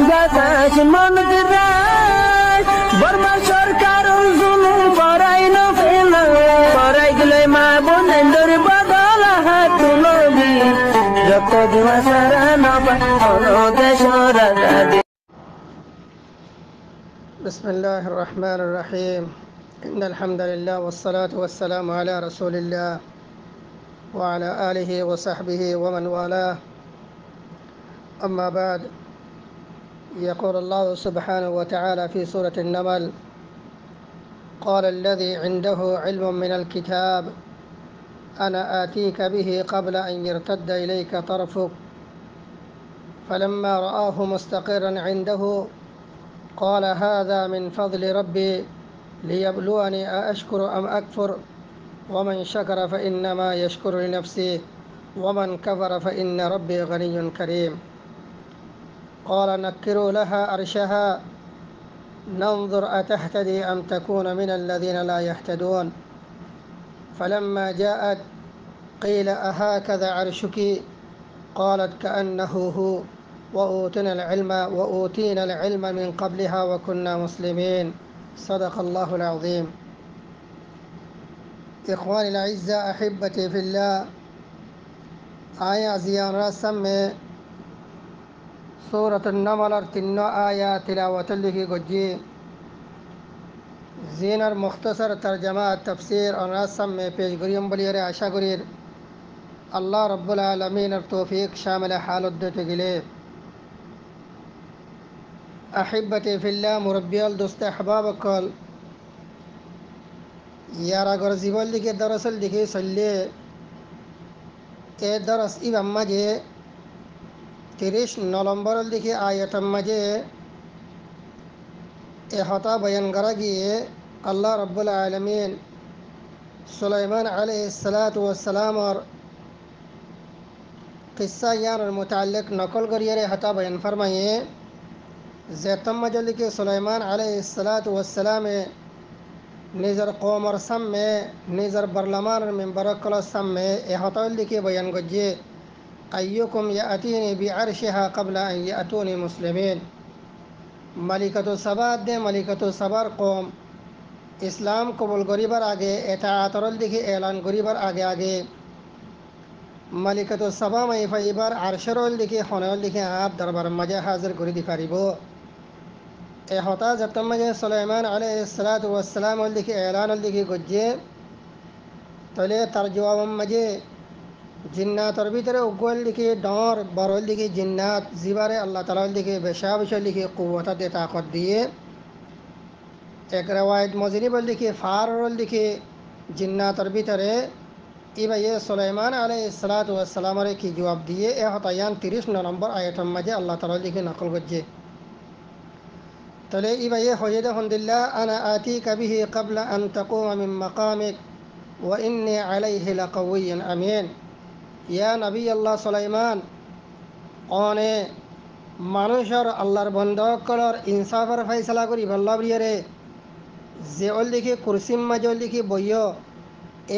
বাতাস মন দিরাই বর্মা সরকার জুলুম করাই না ফেলা করাই গেলে মা বোনের বদল হাত নবী যত দিবা সারা না পালো দেশ রাজা। بسم الله الرحمن الرحيم إن الحمد لله والصلاة والسلام على رسول الله وعلى آله وصحبه ومن والاه أما بعد يقول الله سبحانه وتعالى في سورة النمل قال الذي عنده علم من الكتاب أنا آتيك به قبل أن يرتد إليك طرفك فلما رآه مستقرا عنده قال هذا من فضل ربي ليبلوني أأشكر أم أكفر ومن شكر فإنما يشكر لنفسه ومن كفر فإن ربي غني كريم قال نكروا لها أرشها ننظر أتهتدي أم تكون من الذين لا يهتدون فلما جاءت قيل أهكذا عرشك قالت كأنه هو وأوتينا العلم من قبلها وكنا مسلمين صدق الله العظيم إخواني الأعزاء أحبتي في الله آية زيان رسم سورة النمل تنو آية تلاوة لكي قجي زينر مختصر ترجمة تفسير أن رسم پیش گریم بلیر عشا گریر الله رب العالمين التوفيق شامل حال الدت گلے أحبتي في الله مربي الدست أحباب الكل يارا غرزيبال ديكي درسل ديكي سلي اي درس إبا مجي تريش نولمبر ديكي آية مجي اي خطا بيان غرقي الله رب العالمين سليمان عليه الصلاة والسلام قصة يان المتعلق نقل غريري خطا بيان فرمائي زیتم مجلی کے سلیمان علیہ الصلاۃ والسلام نظر قومر سم میں نظر برلمان من برکل سم میں احطول کے بیان گجے ایکم یاتینی بعرشها قبل ان یاتونی مسلمین ملکۃ السبا دے ملکۃ السبر قوم اسلام قبول گریبر آگے اطاعت دیکھے اعلان گریبر آگے آگے ملکۃ السبا میں فیبر عرشرول دیکھے خنول دیکھے آپ دربار مجا حاضر گری دی فریبو احطا زتم مجھے سلیمان علیہ الصلاۃ والسلام لکھے اعلان لکھے گجے تلے ترجمہ مجھے جنات ربی ترے اگول لکھے دور برول لکھے جنات زیبار اللہ تعالیٰ لکھے بشابش لکھے قوت دے طاقت دیے ایک روایت مزنی بل لکھے فارول لکھے جنات ربی ترے ایبا یہ سلیمان علیہ الصلاۃ والسلام کی جواب دیے احطایان 30 نومبر آیت مجھے اللہ تعالیٰ لکھے نقل گجے تلي إبا يحجد الحمد لله أنا آتيك به قبل أن تقوم من مقامك وإني عليه لقوي أمين يا نبي الله سليمان أنا মানুষের আল্লাহর বন্ধকলর ইনসাফের ফয়সালা করি বল্লা বলিয়ারে যে ওল লিখে কুরসিম মাজল লিখে বইয়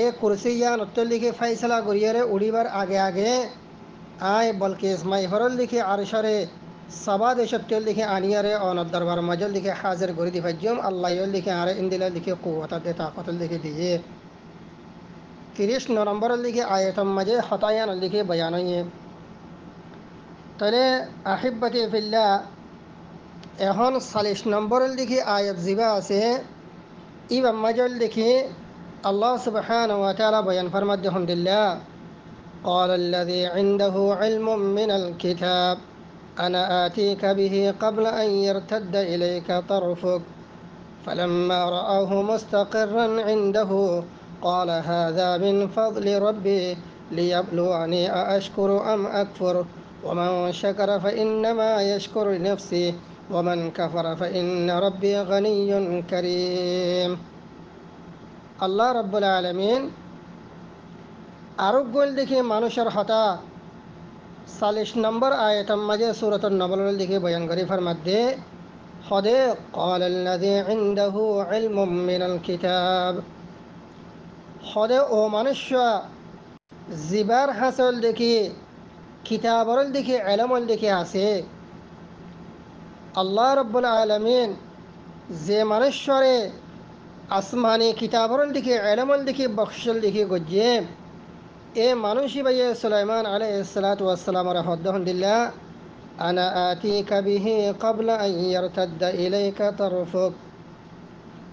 এ কুরসি ইয়ান উত্তর লিখে ফয়সালা করিয়ারে উড়িবার আগে আগে আয় বলকে ইসমাই হরল লিখে আরশরে সবা দেশত্য লিখে আনিয়ারে অনর দরবার মজল লিখে হাজির গরি দি ফাজ্জম আল্লাহ লিখে আরে ইন্দিলা লিখে কুওয়াত দে তাকত লিখে দিয়ে 30 নভেম্বর লিখে আয়াতম মজে হতায়ান লিখে বয়ানয়ে তলে আহিব্বতি ফিল্লাহ এখন 40 নম্বর লিখে আয়াত জিবা আছে ইবা মজল লিখে আল্লাহ সুবহানাহু ওয়া তাআলা বয়ান ফরমাতে আলহামদুলিল্লাহ قال الذي عنده علم من الكتاب أنا آتيك به قبل أن يرتد إليك طرفك فلما رآه مستقرا عنده قال هذا من فضل ربي ليبلوني أأشكر أم أكفر ومن شكر فإنما يشكر لنفسه ومن كفر فإن ربي غني كريم الله رب العالمين أرجو لك মানুষের হতা 40 নম্বর আয়াতের মাঝে সূরাতুন নমলের দিকে বয়ান করি ফরমাতে খদে قال الذي عنده علم من الكتاب খদে ও মানুষ জিবার হাসল দেখি কিতাবরল দেখি ইলমল দেখি আছে আল্লাহ রব্বুল আলমিন যে মানুষরে আসমানি কিতাবরল দিকে এলমল দিকে বখশল দিকে গজ্জে এ মানুষই ভাইয়ে সুলাইমান আলাইহিস সালাতু ওয়াস সালাম রহমতুল্লাহ আনা আতিকা বিহি ক্বাবলা আন ইয়ারতাদ্দা ইলাইকা তারফুক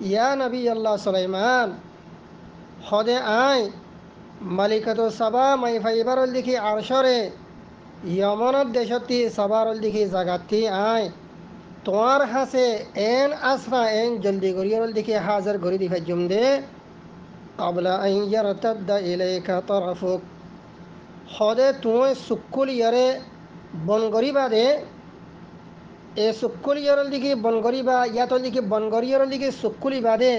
ইয়া নবী আল্লাহ সুলাইমান হদে আয় মালিকাতু সাবা মাই ফাইবারল দিকে আরশরে ইয়মনত দেশতি সাবারল দিকে জাগাতি আয় তোমার হাসে এন আসরা এন জলদি গরিয়রল দিকে হাজার গরি দিফা জুম দে ক্বাবলা আন ইয়ারতাদ্দা ইলাইকা তারফুক হদে তুই সুকুল ইয়ারে বনগরিবা দে এ সুকুল ইয়ারল দিকে বনগরিবা ইয়াতল দিকে বনগরিয়রল দিকে সুকুলি বাদে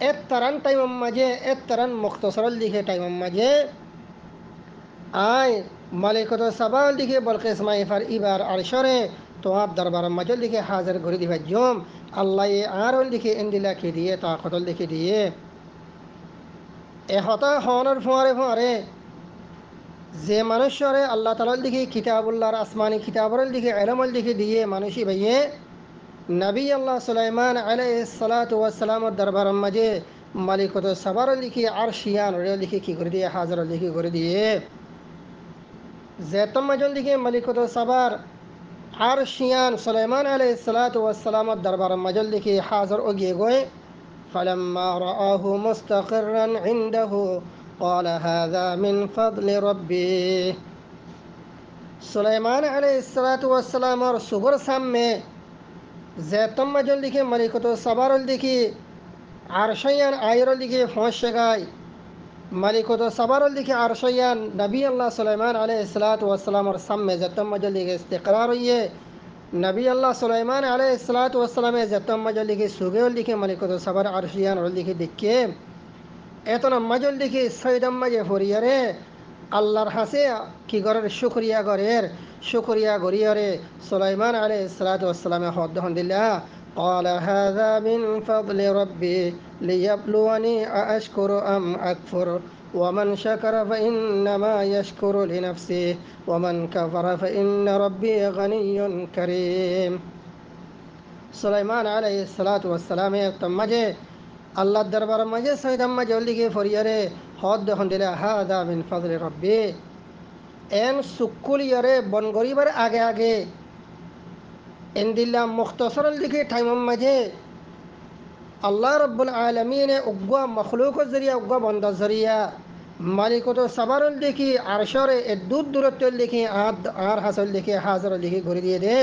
এক তারান টাইম মাঝে এক তারান মুখতসরল দিকে টাইম মাঝে আয় মালিকত সাবাল দিকে বলকে ইসমাইফার ইবার আরশরে তোমার দরবার মাজল দিকে হাজার ঘুরে দিবা জম আল্লাহ আরল দিকে ইন্দিলা কে দিয়ে তাকতল দিকে দিয়ে এ হতা হনর ফুয়ারে ফুয়ারে যে মানুষরে আল্লাহ তালার দিকে কিতাবুল্লাহর আসমানি কিতাবরল দিকে এলমল দিকে দিয়ে মানুষই ভাইয়ে নবী আল্লাহ সুলাইমান আলাইহিস সালাতু ওয়াস সালামের দরবার মাঝে মালিকত সাবার লিখি আর শিয়ান লিখে কি করে দিয়ে হাজার লিখি করে দিয়ে জেতম মাজন দিকে মালিকত সাবার আর শিয়ান সুলাইমান আলাইহিস সালাতু ওয়াস সালামের দরবার মাঝে লিখি হাজার ও গিয়ে গয়ে فلما رآه مستقرا عنده قال هذا من فضل ربي সুলাইমান আলাইহিস সালাতু ওয়াস সালামের সুগর সামনে জেতম মাজন লিখে মালিকত সাবারল দিকে আরশায়ান আয়রল দিকে ফোঁসে গায় মালিকত সাবারল দিকে আরশায়ান নবী আল্লাহ সুলাইমান আলাইহিস সালাতু ওয়াস সালামের সামনে জেতম মাজন দিকে ইস্তিকরার হইয়ে নবী আল্লাহ সুলাইমান আলাইহিস সালাতু ওয়াস সালামে জেতম মাজন দিকে সুগেল দিকে মালিকত সাবার আরশায়ান রল দিকে দেখে এতন মাজন দিকে সৈদম মাঝে ফরিয়ারে আল্লাহর হাসে কি গরের শুকরিয়া গরিয়রে সুলাইমান আলাইহিস সালাতু ওয়াস সালামে হদ্দহন দিল্লা قال هذا من فضل ربي ليبلوني أأشكر أم أكفر ومن شكر فإنما يشكر لنفسه ومن كفر فإن ربي غني كريم সুলাইমান আলাইহিস সালাতু ওয়াস সালামে তম্মাজে আল্লাহ দরবার মাঝে সৈদাম মাঝে লিখে ফরিয়ারে হদ্দহন দিল্লা হাদা মিন ফজলি রব্বি এন সুকুলিয়ারে বন গরিবার আগে আগে ইন্দিল্লা মুখতসরল দিকে টাইম মাঝে আল্লাহ রব্বুল আলমিনে উগ্গা মখলুকর জরিয়া উগ্গা বন্দার জরিয়া মালিকত সাবারল দেখি আরশরে এ দূর দূরত্বল দেখি আর হাসল দেখি হাজার দেখি ঘুরে দিয়ে দে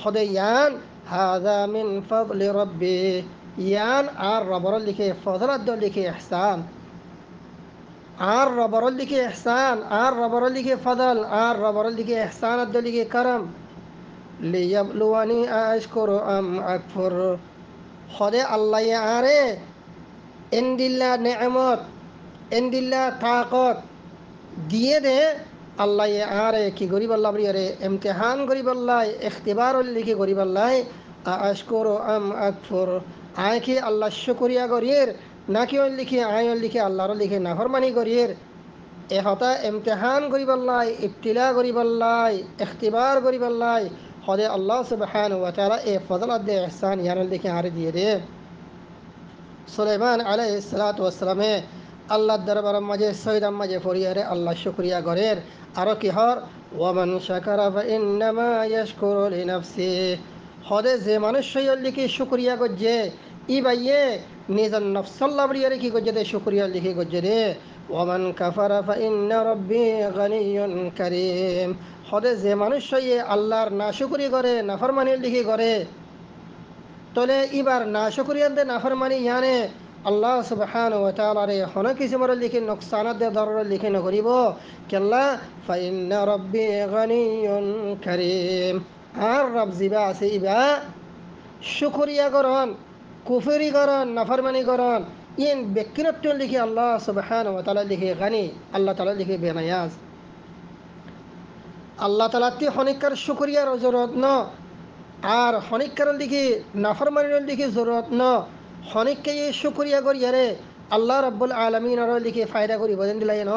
হদে ইয়ান হাদা মিন ফজলি রব্বি ইয়ান আর রবরল লিখে ফজলাদ লিখে ইহসান আর রবরল লিখে ইহসান আর রবরল লিখে ফজল আর রবরল লিখে ইহসান লিখে করম লিয়াবলুয়ানি আশকুরু আম আকফুর হদে আল্লাহ আরে এন্দিল্লা নেয়ামত এন্দিল্লা তাকত দিয়ে দে আল্লাহ আরে কি গরিব আল্লাহ বলিয়ারে ইমতিহান গরিব আল্লাহ ইখতিবার লিখে গরিব আল্লাহ আশকুরু আম আকফুর আয় কি আল্লাহ শুকরিয়া গরিয়ের নাকি ওই লিখে আয় লিখে আল্লাহর লিখে নাফরমানি গরিয়ের এ হতা ইমতিহান গরিব আল্লাহ ইবতিলা গরিব আল্লাহ ইখতিবার গরিব আল্লাহ হদে আল্লাহ সুবহানাহু ওয়া তাআলা এ ফজল দে ইহসান ইয়ানল দেখে আরে দিয়ে দে সুলাইমান আলাইহিস সালাতু ওয়াস সালামে আল্লাহর দরবার মাঝে সৈদাম মাঝে ফরিয়ারে আল্লাহ শুকরিয়া গরের আরো কি হর ওয়ামান শাকারা ফা ইন্নামা ইয়াশকুরু লিনাফসি হদে যে মানুষ সৈয়ল লিখে শুকরিয়া গজ্জে ই বাইয়ে নিজের নফসাল্লাহ বলিয়ারে কি গজ্জে দে শুকরিয়া লিখে গজ্জে দে ওয়ামান কাফারা ফা ইন্না রাব্বি গানিয়্যুন কারীম হদে যে মানুষ সইয়ে আল্লাহর নাশুকরি করে নাফরমানি লিখি করে তলে এবার নাশুকরিয়ান দে নাফরমানি ইয়ানে আল্লাহ সুবহানাহু ওয়া তাআলা রে হন কিসমর লিখি নকসানাত দে দরর লিখি নকরিব কেল্লা ফা ইন্না রাব্বি গানিয়্যুন কারীম আর রব জিবা আছে ইবা শুকরিয়া করন কুফরি করন নাফরমানি করন ইন ব্যক্তিত্ব লিখি আল্লাহ সুবহানাহু ওয়া তাআলা লিখি গানি আল্লাহ তাআলা লিখি বেনায়াজ আল্লাহ তালাতে হনিকার শুকরিয়ার জরুরত ন আর হনিকার দিকে নাফরমানির দিকে জরুরত ন হনিককে শুকরিয়া করিয়ারে আল্লাহ রব্বুল আলমিনের দিকে ফায়দা করি বলেন দিলাই ন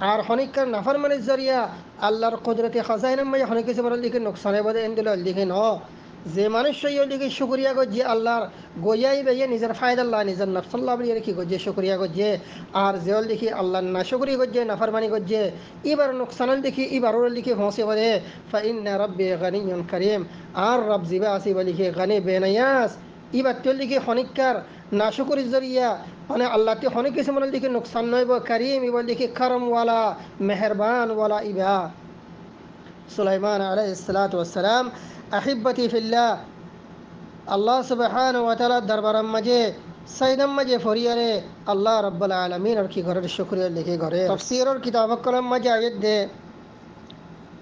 আর হনিকার নাফরমানির জরিয়া আল্লাহর কুদরতে খাজাইনের মাঝে হনিক কিছু দিকে নোকসানে বলে দিল দিকে ন যে মানুষ সেই দিকে শুকরিয়া গজ্জে আল্লাহর গইয়াই বেয়ে নিজের ফায়দাল্লাহ নিজের নফসাল্লাহ বলি কি গজ্জে শুকরিয়া গজ্জে আর যেল দেখি আল্লাহ না শুকরি গজ্জে নাফরমানি গজ্জে এবার নোকসানল দেখি এবারও লিখে পৌঁছে বলে ফাইন্না রব্বি গানিয়ুন করিম আর রব জিবা আসি বলি কি গানি বেনায়াস এবার তোর লিখে খনিকার না শুকরির জরিয়া মানে আল্লাহ তে খনিক কিছু মনে লিখে নোকসান নইব করিম এবার লিখে করমওয়ালা মেহরবানওয়ালা ইবা সুলাইমান আলাইহিস সালাতু ওয়াস সালাম আহিব্বতি ফিল্লাহ আল্লাহ সুবহানাহু ওয়া তাআলা দরবারের মাঝে সাইদাম মাঝে ফরিয়ারে আল্লাহ রাব্বুল আলামিন আর কি ঘরের শুকরিয়া লিখে ঘরে তাফসীরের কিতাব কলম মাঝে আয়াত দে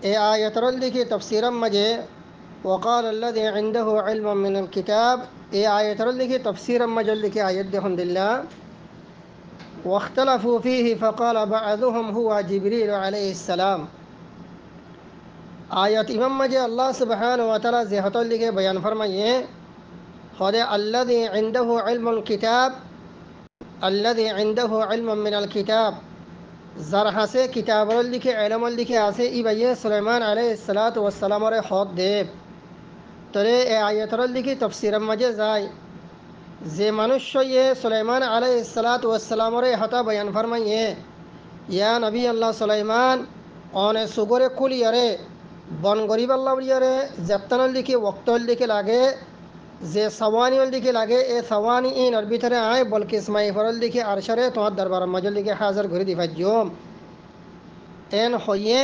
এই আয়াতের লিখে তাফসীরের মাঝে وقال الذي عنده علم من الكتاب এই আয়াতের লিখে তাফসীরের মাঝে লিখে আয়াত দেখুন দিল্লাহ واختلفوا فيه فقال بعضهم هو جبريل عليه السلام आयत इमाम मजे अल्लाह सुब्हानहु व तआला ज़हतल लिखे बयान फरमाइए खुद अल्लज़ी इंदहु इल्मुल किताब अल्लज़ी इंदहु इल्मुम मिनल किताब ज़रहा से किताबल लिखे इल्मुल लिखे आसे इबये सुलेमान अलैहिस्सलातु वस्सलाम रे खुद दे तरे ए आयतर लिखे तफसीर मजे जाय जे मनुष्य ये सुलेमान अलैहिस्सलातु वस्सलाम रे हता बयान फरमाइए या नबी अल्लाह सुलेमान ओने सुगरे कुलियरे বন গরিব আল্লাহ বলিয়ারে জেপ্তানোর দিকে ওক্তর দিকে লাগে যে সওয়ানির দিকে লাগে এ সওয়ানি ইনর ভিতরে আয় বলকে ইসমাইফরল দিকে আরশারে তোমার দরবার মাজল দিকে হাজার ঘুরে দিবাজ্যম এন হইয়ে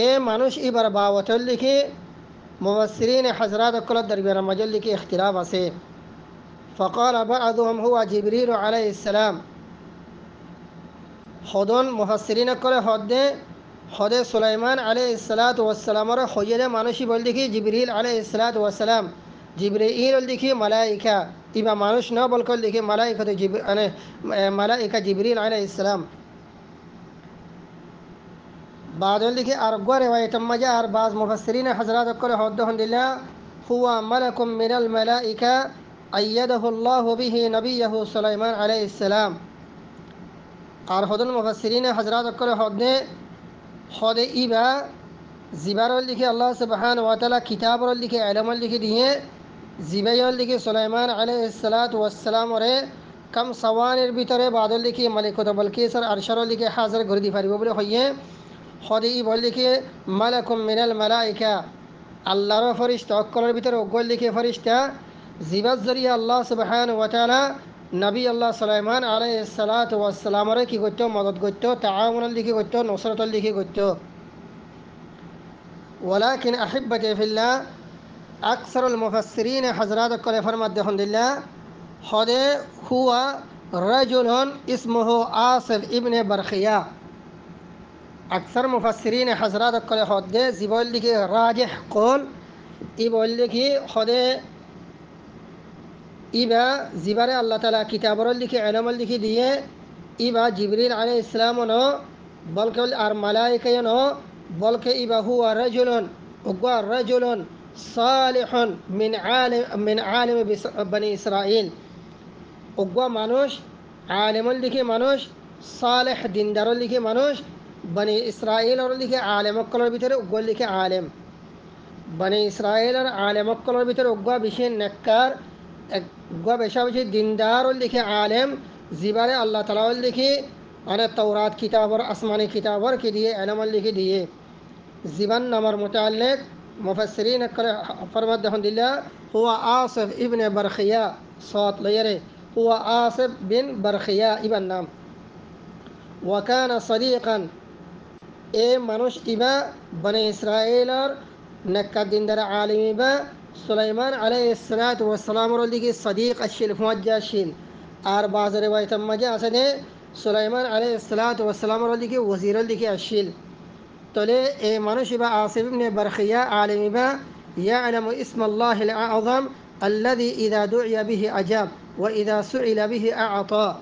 এ মানুষ ইবার বাওয়াতল দিকে মুফাসসিরিন হযরত কল দরবার মাজল দিকে ইখতিলাফ আছে فقال بعضهم هو جبريل عليه السلام خدون মুফাসসিরিন করে হদে खुदे सुलाइमान अलैहिस्सलातु वस्सलाम और खुयले मानुषी बोल देखी जिब्रील अलैहिस्सलातु वस्सलाम जिब्रील देखी मलाइका इबा मानुष न बोलकर देखी मलाइका तो मलाइका जिब्रील अलैहिस्सलाम बाद देखी अरगो रिवायत मजा और बाज मुफस्सिरीन हजरत कर हद्दुल्लाह हुआ मलकुम मिनल मलाइका अय्यदहु अल्लाह बिही नबियहु सुलाइमान अलैहिस्सलाम और खुदन मुफस्सिरीन हजरत कर हद्दे खुद इबा जिबारल लिखे अल्लाह सुब्हानहु व तआला किताबरल लिखे इल्मल लिखे दिए जिबायल लिखे सुलाइमान अलैहिस्सलातु वस्सलाम रे कम सवानेर भितरे बादल लिखे मलिकुत बलकिसर अरशर लिखे हाजिर घुरे दी पारिब बले हइए खुद इबल लिखे मलकुम मिनल मलाइका अल्लाहर फरिश्ता अक्कलर भितरे ओगल लिखे फरिश्ता जिबार जरिया अल्लाह सुब्हानहु व तआला नबी अल्लाह सुलाइमान अलैहिस्सलातु वस्सलाम रे की करतो मदद करतो ताआवुन लिखे करतो नुसरत लिखे करतो वलाकिन अहिब्बती फिल्लाह अक्सर मुफस्सिरीन हजरत कले फरमात देहुल्लाह खुद हुआ रजुलन इस्मुहु आसिफ इब्न बरखिया अक्सर मुफस्सिरीन हजरत कले खुद जिबल लिखे राजिह कौल इबल लिखे खुद इबा जिबारे अल्लाह ताला किताबर लिखे इल्मल लिखे दिए इबा जिब्रील अलैहिस्सलाम नो बल्कि आर मलाइका नो बल्कि इबा हुआ रजुलन सालिहुन मिन आलिम बनी इसराइल उग्वा मानुष आलिमल लिखे मानुष सालेह दिनदार लिखे मानुष बनी इसराइल और लिखे आलिम कलर भितरे उग्वा लिखे आलिम बनी इसराइल और आलिम कलर भितरे उग्वा विशेष नेककार उग्वा बेशा विशेष दिनदार और लिखे आलिम जिबारे अल्लाह ताला लिखे अने तौरात किताब और आसमानी किताब और के दिए इल्मल लिखे दिए जिबान नंबर मुताल्लिक मुफस्सिरीन फरमात देहुल्लाह हुआ आसिफ इब्न बरखिया सौत लयरे हुआ आसिफ बिन बरखिया इबन नाम वकान सदीक़न ए मनुष इबा बने इसराइल और नक्का दिनदार आलिम इबा सुलाइमान अलैहिस्सलातु वस्सलाम और लिखे सदीक़ अशिल मुअज्जा शिल और बाज़ रिवायत मजा असने सुलाइमान अलैहिस्सलातु वस्सलाम और लिखे वज़ीर लिखे अशिल तले ए मनुष्य इबा आसिफ इब्न बरखिया आलिम इबा यअलमु इस्मल्लाहिल अअज़म الذي إذا دعي به أجاب وإذا سئل به أعطى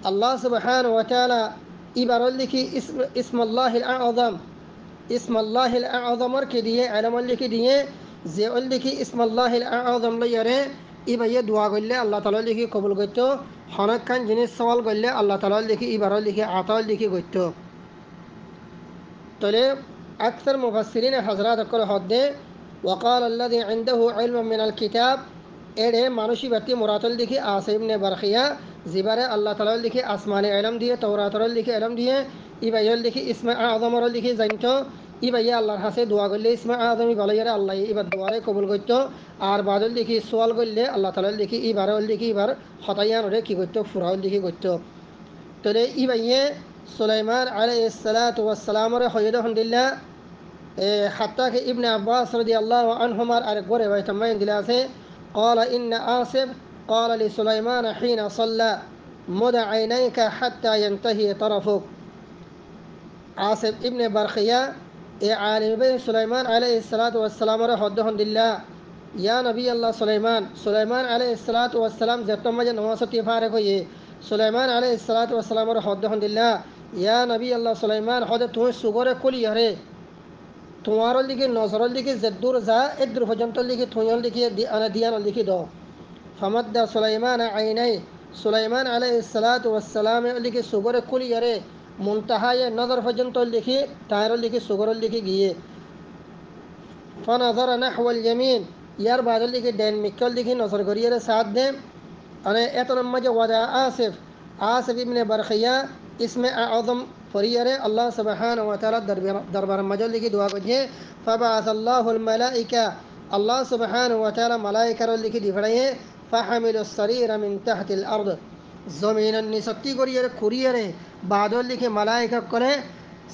الله سبحانه وتعالى إبر لك اسم الله الأعظم اسم الله الأعظم كديه علم لك ديه زي لك اسم الله الأعظم ليره إبا يدعى قل الله تعالى لك قبول قلتو حنك كان جنس سوال قل الله تعالى لك إبر لك عطاء لك قلتو طلب أكثر مفسرين حضرات كل حد وقال الذي عنده علم من الكتاب এড়ে মানুষই ব্যক্তি মোরাতল লিখি আসে ইবনে বারখিয়া জিবারে আল্লাহ তাআলা লিখি আসমানে ইলম দিয়ে তাওরাতর লিখি ইলম দিয়ে ইবাইল লিখি ইসমে আযমর লিখি জানত ইবাইয়া আল্লাহর হাসে দোয়া করলে ইসমে আযমি বলাইরে আল্লাহ ইবার দোয়ারে কবুল করত আর বাদল লিখি সোয়াল করলে আল্লাহ তাআলা লিখি ইবার লিখি ইবার হতায়ান রে কি করত ফুরাউল লিখি করত তলে ইবাইয়ে সুলাইমান আলাইহিস সালাতু ওয়াস সালাম রে হয়দা হন্দিল্লাহ حتى ابن عباس رضي الله عنهما أرقوا رواية ما يندلاسه قال إن آسف قال لسليمان حين صلى مد عينيك حتى ينتهي طرفك آسف ابن برخيا عالم بين سليمان عليه الصلاة والسلام رحمه الله يا نبي الله سليمان عليه الصلاة والسلام زرتم مجن نواسطي فارق هي سليمان عليه الصلاة والسلام رحمه الله يا نبي الله سليمان حدث سغور كل يهره তোমার লিখে নজরল লিখে জেদ্দুর যা এদ্দুর পর্যন্ত লিখে থুয়ল লিখে দিয়ান লিখে দাও ফামাদ্দা সুলাইমান আইনাই সুলাইমান আলাইহিস সালাতু ওয়াস সালাম লিখে সুগরে কুলিয়ারে মুনতাহায়ে নজর পর্যন্ত লিখে তার লিখে সুগর লিখে গিয়ে ফানাযারা নাহওয়াল ইয়ামিন ইয়ার বাদ লিখে দেন মিকল লিখে নজর করিয়ে সাথ দে আনে এতন মাঝে ওয়াদা আসিফ ইবনে বারখিয়া ইসমে আযম ফরিয়ারে আল্লাহ সুবহানাহু ওয়া তাআলা দরবার মজল লিখি দোয়া করছে ফাবাআস আল্লাহুল মালাইকা আল্লাহ সুবহানাহু ওয়া তাআলা মালাইকার লিখি দিফড়ায়ে ফাহামিলুস সরিরা মিন তাহতিল আরদ জমিনের নিসতি করিয়ারে খুরিয়ারে বাদল লিখে মালাইকা করে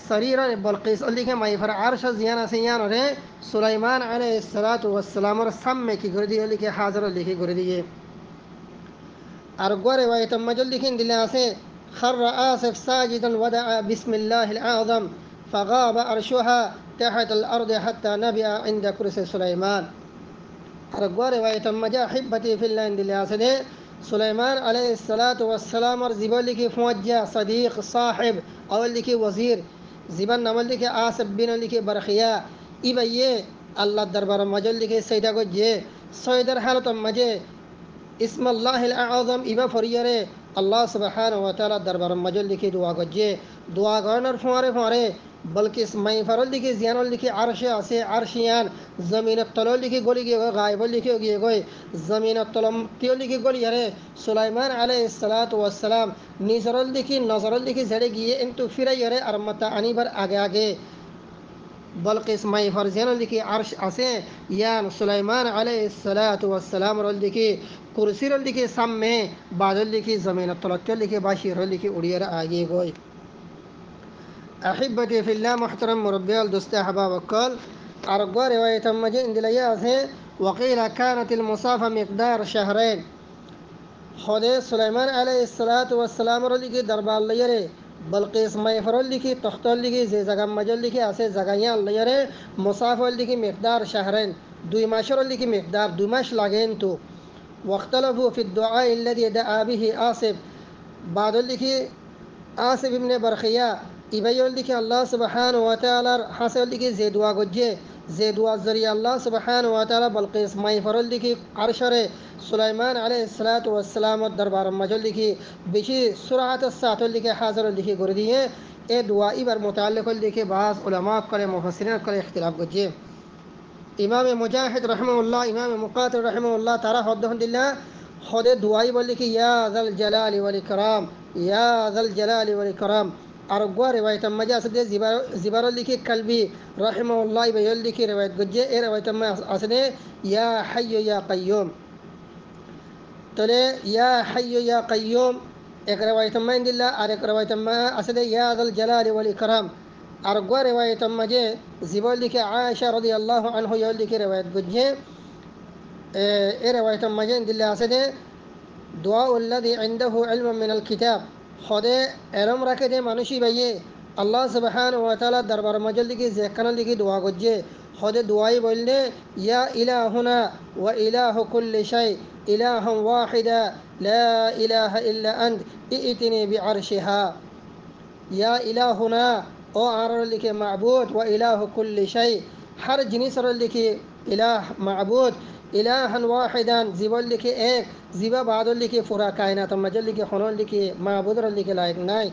শরীরে বলকিস লিখে মাইফর আরশ জিয়ান আসিয়ান রে সুলাইমান আলাইহিস সালাতু ওয়াস সালামের সামনে কি করে দিয়ে লিখে হাজির লিখে করে দিয়ে আর গোরে ওয়াইত মজল লিখিন দিলে আছে خر آسف ساجدا ودعا بسم الله الأعظم فغاب عرشها تحت الأرض حتى نبأ عند كرسي سليمان أرجو رواية مجا حبتي في الله عند الله سليمان عليه الصلاة والسلام زبالك فوجا صديق صاحب أول لك وزير زبان نمل لك آسف بن لك برخيا إبيه الله دربار مجل لك سيدا جي سيدر حالة مجي اسم الله الأعظم إبا فريره আল্লাহ সুবহানাহু ওয়া তাআলা দরবার মজল লিখে দোয়া করার ফোঁরে বলকি মাইফারল লিখে জিয়ানল লিখে আরশে আছে আরশিয়ান জমিনের তল লিখে গলি গিয়ে গায়ব লিখে গিয়ে গই জমিনের তলম তিও লিখে গলি আরে সুলাইমান আলাইহিস সালাতু ওয়াস সালাম নিজরল লিখে নজরল লিখে ঝড়ে গিয়ে কিন্তু ফিরাই আরে আর মাতা আনিবার আগে বলকিস মাইফার জিয়ানল লিখে আরশ আছে ইয়ান সুলাইমান আলাইহিস সালাতু ওয়াস সালাম রল লিখে कुर्सी रल लिखे सामने बादल लिखी ज़मीन तलक्कल लिखे बाशिर लिखी उड़ियर आगे गोई अहिब्बती फिल्लाह मुहतरम मुरब्बियाल दोस्ते अहबाब अक्कल अरगवा रिवायत मजे इंदिलया है वकील कानतिल मुसाफा मिक़दार शहरैन खुदे सुलेमान अलैहिस्सलातु वस्सलाम रल लिखी दरबार लयरे बल्किस मैफरल लिखी तख्तल लिखी जे जगह मजल लिखी आसे जगहियां लयरे मुसाफा लिखी मिक़दार शहरैन दुई माशर लिखी मिक़दार दुई माश लागेन तो واختلفوا في الدعاء الذي دعا به آسف بعد لكي آسف ابن برخيا إبيل لكي الله سبحانه وتعالى حسن لكي زيدوا قجي زيدوا الزري الله سبحانه وتعالى بلقيس مايفر لكي عرشر سليمان عليه الصلاة والسلام الدربار مجل لكي بشي سرعة الساعة لكي حاضر لكي قردية اے دعائی بر متعلق لكي بعض علماء كله مفسرين كله اختلاف قجي इमाम मुजाहिद रहमहुल्लाह इमाम मुकातिल रहमहुल्लाह तारा हद्दुल्लाह खुद दुआई बोले कि या ज़ल जलाली वल इकराम या ज़ल जलाली वल इकराम अरगवा रिवायत मजा असदे जिबार लिखी कल्बी रहमहुल्लाह बयल लिखी रिवायत गुज्जे ए रिवायत में असदे या हय्य या कय्यूम तले या हय्य या कय्यूम एक रिवायत में इंदिल्ला और एक रिवायत में असदे या ज़ल जलाली वल इकराम أرجو رواية مجة زبال لك عائشة رضي الله عنه يقول لك رواية بجة رواية مجة عند الله سده دعاء الذي عنده علم من الكتاب خده علم ركده منشي بيه الله سبحانه وتعالى دربار مجة لك زكنا لك دعاء بجة خده دعاء بولده يا إلهنا وإله كل شيء إله واحدا لا إله إلا أنت ائتني بعرشها يا إلهنا او آرر لكي معبود وإله كل شيء हर जिनिस लिखी इलाह माबूद इलाहन वाहिदान जीवन लिखे एक जीवा बादल लिखे पूरा कायनात मजल लिखे खनोन लिखे माबूद लिखे लायक नाय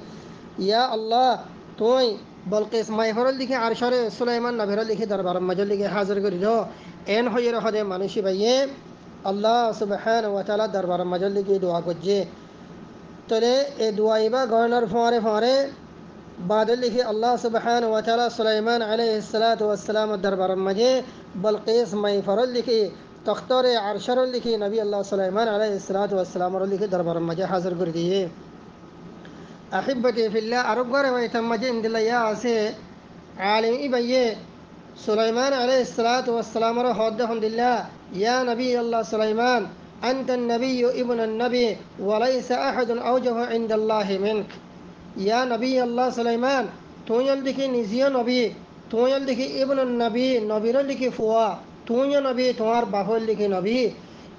या अल्लाह तोय बल्किस माइफर लिखे अरशर सुलाइमान नबीर लिखे दरबार मजल लिखे हाजिर करी दो এন হইয়ের হদে মানুষই বাইয়ে আল্লাহ সুবহানাহু ওয়া তাআলা দরবার মাঝল লিখে দোয়া করছে তলে এ দোয়াইবা গয়নার ফোঁয়ারে ফোঁয়ারে বাদল লিখে আল্লাহ সুবহানাহু ওয়া তাআলা সুলাইমান আলাইহিস সালাতু ওয়াস সালাম দরবার মাঝে বলকিস মাইফরল লিখে তখতরে আরশরল লিখে নবী আল্লাহ সুলাইমান আলাইহিস সালাতু ওয়াস সালাম লিখে দরবার মাঝে হাজির করে দিয়ে أحبتي في الله أرجع ويتم جند الله يا عسى عالم إبيه سليمان عليه الصلاة والسلام رحمه الله يا نبي الله سليمان أنت النبي ابن النبي وليس أحد أوجه عند الله منك يا نبي الله سليمان تونيل دكي نزيا نبي تونيل دكي ابن النبي نبي دكي فوا تونيا نبي توار بافل دكي نبي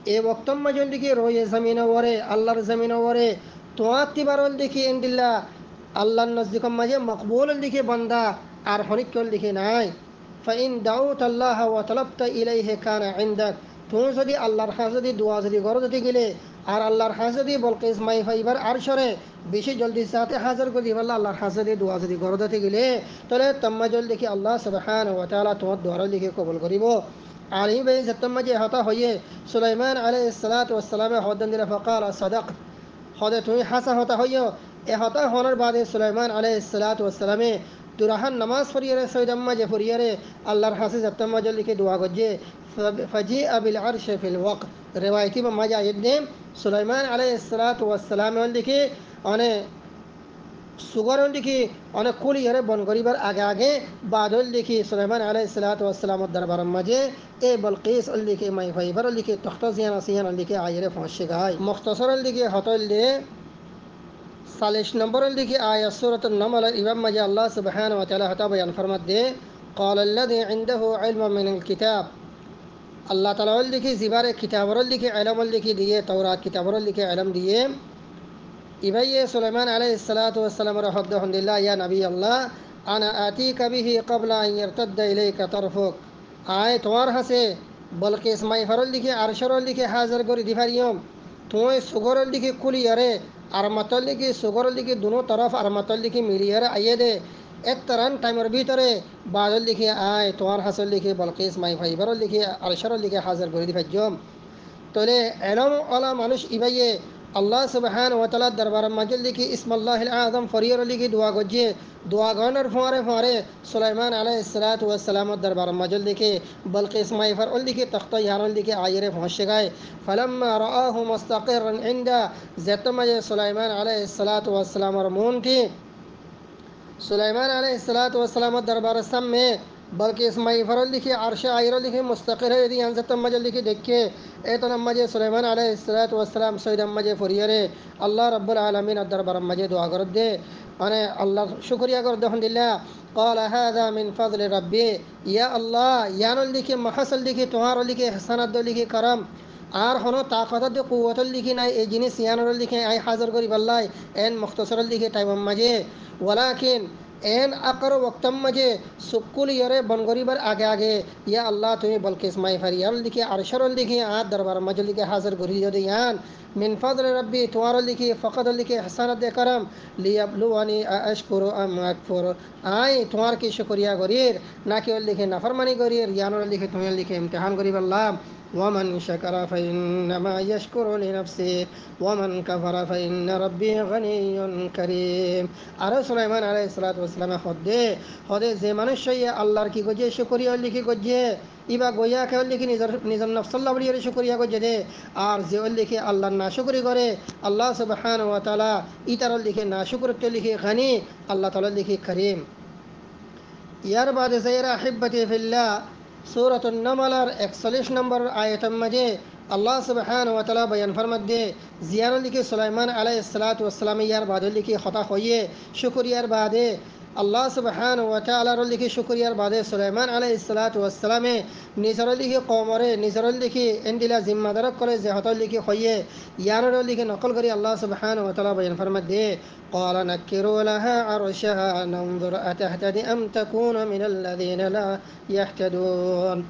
এ বক্তম মাজল দিকে রয়ে জমিন ওরে আল্লাহর জমিন ওরে তোমার তিবারল দিকে ইন্দিল্লা আল্লাহর নজদিকম মাঝে মকবুল দিকে বান্দা আর হনিকল দিকে নাই ফাইন দাউত আল্লাহ ওয়া তালাবতা ইলাইহি কানা ইনদাক তুমি যদি আল্লাহর কাছে যদি দোয়া যদি করো যদি গেলে আর আল্লাহর কাছে যদি বলকিস মাই ফাইবার আরশরে বেশি জলদি সাথে হাজির করে দিবা আল্লাহর কাছে যদি দোয়া যদি করো যদি গেলে তাহলে তম্মা জল দেখি আল্লাহ সুবহানাহু ওয়া তাআলা তোমার দোয়া লিখে কবুল করিব আলী ভাই যতম যে হতা হয়ে সুলাইমান আলাইহিস সালাতু ওয়াস সালাম হদন দিলা ফাকাল সাদাক হদে তুমি হাসা হতা হইও এ হতা হওয়ার বাদে সুলাইমান আলাইহিস সালাতু ওয়াস সালামে দুরাহান নামাজ পড়িয়ে সৈদাম্মা যে পড়িয়ে আল্লাহর হাসে যতম জল লিখে দোয়া করছে فجيء بالعرش في الوقت روايتي ما جاء يدني سليمان عليه الصلاة والسلام লিখে অনেক সুগর লিখি অনেক কুলি হরে বন গরিবার আগে আগে বাদল লিখি সুলাইমান আলাইহিস সালাতু ওয়াস সালামের দরবার মাঝে এ বলকিস লিখে মাই ফাইবার লিখে তখত জিয়ান আসিয়ান লিখে আইরে পৌঁছে গায় মুখতসর লিখে হতল দে 40 নম্বর লিখে আয়াত সূরাত আন-নামল ইমাম মাঝে আল্লাহ সুবহানাহু ওয়া তাআলা হতা বয়ান ফরমাত দে قال الذي عنده علم من الكتاب আল্লাহ তাআলা লিখে জিবারে কিতাবর লিখে ইলম লিখে দিয়ে তাওরাত কিতাবর লিখে ইলম দিয়ে ইবাইয়ে সুলাইমান আলাইহিস সালাতু ওয়াস সালাম রাহমাতুল্লাহ ইয়া নবী আল্লাহ আনা আতিকা বিহি ক্বাবলা আন ইয়ারতাদ্দা ইলাইকা তারফুক আয় তোমার হাসে বলকিস মাই ফরল লিখে আরশর লিখে হাজির করে দিফারিয়ম তুই সুগর লিখে কুলিয়ারে আর মাতল লিখে সুগর লিখে দুনো তরফ আর মাতল লিখে মিলিয়ারে আইয়ে দে এক তরান টাইমের ভিতরে বাদল লিখে আয় তোমার হাসল লিখে বলকিস মাই ফাইবার লিখে আরশর লিখে হাজির করে দিফারিয়ম তোলে এলম ওলা মানুষ ইবাইয়ে আল্লাহ সুবহানাহু ওয়া তাআলা দরবার মাঝে লিখি ইসমুল্লাহিল আযম ফরিয়র লিখি দোয়া গজে দোয়া গনার ফোয়ারে ফোয়ারে সুলাইমান আলাইহিস সালাতু ওয়াস সালামের দরবার মাঝে লিখি বলকিস মাইফার লিখি তখত ইয়ারন লিখি আইরে পৌঁছে গায় ফালাম্মা রাআহু মুস্তাকিরান ইনদা জাতমায়ে সুলাইমান আলাইহিস সালাতু ওয়াস সালামের মন থি সুলাইমান আলাইহিস সালাতু ওয়াস সালামের দরবার সামনে बल्कि इसमाई फरल लिखी आरश आयर लिखी मुस्तकिर है यदि यहाँ से तम मजे लिखी देखे ए तो नम्मजे सुलेमान अलैहिस्सलातु वस्सलाम सईद मजे फरियरे अल्लाह रब्बुल आलमीन दरबार मजे दुआ कर दे अने अल्लाह शुक्रिया कर दे अल्हम्दुलिल्लाह قال هذا من فضل ربي يا الله यानल लिखी महसल लिखी तुम्हार लिखी हसनत लिखी करम আর হনো তাকত কুওয়াত লিখি নাই এই জিনিস ইয়ানর লিখে আই হাজির করি বল্লাই এন মুখতসর লিখে টাইম মাঝে ওয়ালাকিন এন আকর ওয়াক্তম মাঝে সুকুল ইয়রে বনগরিবার আগে আগে ইয়া আল্লাহ তুমি বলকিস মাই ফারিয়াল লিখে আরশর লিখে আর দরবার মাঝে লিখে হাজির করি যদি ইয়ান মিন ফজল রব্বি তোমার লিখে ফকত লিখে হাসানাত দে করম লিয়াবলুয়ানি আশকুরু আম আকফুর আই তোমার কি শুকরিয়া করির না কি লিখে নাফরমানি করির ইয়ানর লিখে তুমি লিখে ইমতিহান করি বল্লাহ ومن شكر فإنما يشكر لنفسه ومن كفر فإن ربي غني كريم আর সুলাইমান আলাইহিস সালাতু ওয়াস সালাম হদে যে মানুষ আল্লাহর কি গজে শুকরিয়া লিখি গজে ইবা গয়া কে লিখি নিজর নফসাল্লাহ বলিয়ে শুকরিয়া গজে দে আর যে লিখে আল্লাহর না শুকরি করে আল্লাহ সুবহানাহু ওয়া তাআলা ইতার লিখে না শুকরতে লিখে গানি আল্লাহ তাআলা লিখে করিম ইয়ার বাদে যারা আহিব্বতি ফিল্লাহ सूरत अन्नमल 41 नंबर आयत मजे अल्लाह सुब्हानहु व तआला बयान फरमात दे जियान लिखी सुलाइमान अलैहिस सलातु वस्सलाम यार बाद लिखी खता होइए शुक्रियार बादे अल्लाह सुब्हानहु व तआला लिखी शुक्रियार बादे सुलाइमान अलैहिस सलातु वस्सलाम निजर लिखी कौमरे निजर लिखी इंदिला जिम्मेदार करे जे हत लिखी होइए यार लिखी नकल करी अल्लाह सुब्हानहु व तआला बयान फरमात दे قال نكروا لها عرشها ننظر أتهتدي أم تكون من الذين لا يهتدون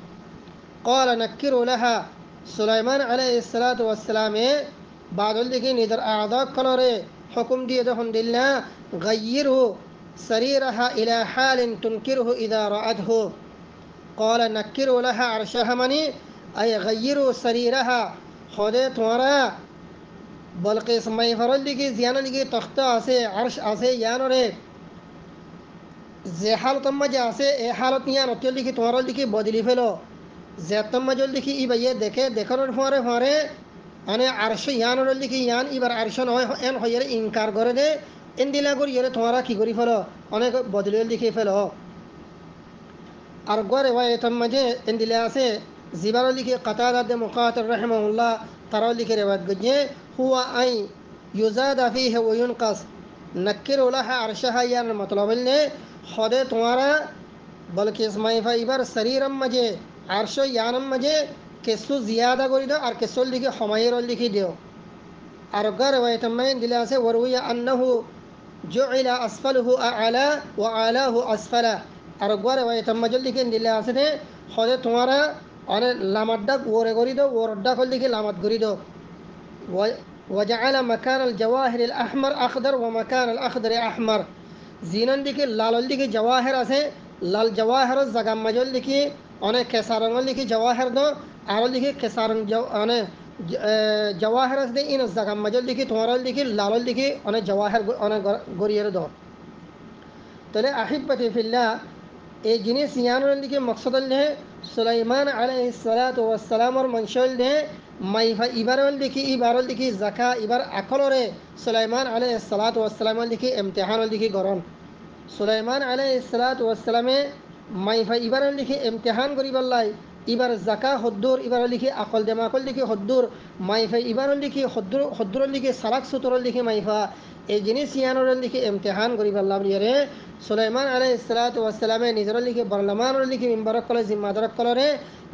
قال نكروا لها سليمان عليه الصلاة والسلام بعد ذلك ندر أعضاء كنره حكم دي دهن دلنا غيره سريرها إلى حال تنكره إذا رأته قال نكروا لها عرشها مني أي غيروا سريرها خده تمہارا بلقیس মাইফারল দিকে জিয়ানো দিকে তখতা আছে আরশ আছে ইয়ানো রে যে হালত মাঝে আছে এ হালত ইয়ান অত্যল দিকে তোমার দিকে বদলি ফেলো যে মাজল দিকে ই বাইয়ে দেখে দেখানোর পরে পরে মানে আরশ ইয়ানোর দিকে ইয়ান এবার আরশ নয় এন হয়ে ইনকার করে দে এন দিলা করি তোমরা কি করি ফেলো অনেক বদলির দিকে ফেলো আর গড়ে ভাই এটার মাঝে এন দিলে আছে জিবার লিখে কাতাদাদ মুকাতার রাহিমাহুল্লাহ তারাও লিখে রেবাদ গজে হুয়া আই ইউজাদা ফিহি ওয়া ইউনকাস নক্কিরু লাহা আরশাহা ইয়ার মতলব হলে খদে তোমারা বলকি ইসমাই ফাইবার শরীরম মাঝে আরশ ইয়ানম মাঝে কিছু জিয়াদা করে দাও আর কিছু লিখে হমায়ের লিখে দিও আর গড়ে ভাই এটার মাঝে দিলে আছে ওয়ারুয়া আন্নাহু জুইলা আসফালুহু আ'লা ওয়া আলাহু আসফালা আর গড়ে ভাই এটার মাঝে লিখে দিলে আছে খদে তোমারা অনেক লামাড্ডা ওরে করি দাও ওরড্ডা কল দিকে লামাত করি দাও وجعل مكان الجواهر الأحمر أخضر ومكان الأخضر أحمر زينان দিকে লাল দিকে জওয়াহির আছে লাল জওয়াহির জায়গা মাজল দিকে অনেক কেসারং দিকে জওয়াহির দাও আর দিকে কেসারং অনেক জওয়াহির আছে ইন জায়গা মাজল দিকে তোমার দিকে লাল দিকে অনেক জওয়াহির অনেক গরিয়ের দাও তাহলে আহিব্বতি ফিল্লাহ এই জিনিস ইয়ানোর দিকে মকসদ হলে সুলাইমান আলাইহিস সালাতু ওয়াস সালামর মনশল দে মাইফা ইবারল দিকে ইবারল দিকে জাকা ইবার আকলরে সুলাইমান আলাইহিস সালাতু ওয়াস সালামর দিকে ইমতিহানল দিকে গরন সুলাইমান আলাইহিস সালাতু ওয়াস সালামে মাইফা ইবারল দিকে ইমতিহান করিবাল্লাই ইবার জাকা হদ্দুর ইবারল দিকে আকল দেমাকল দিকে হদ্দুর মাইফা ইবারল দিকে হদ্দুরল দিকে সালাক সুতরল দিকে মাইফা এই জিনিস ইয়ানোর দিকে ইমতিহান করিবাল্লাহ বলিরে সুলাইমান আলাইহিস সালাতু ওয়াস সালামে নিজের লিখে বর্ণমানের লিখে মিম্বরক কলে জিম্মাদারক কলরে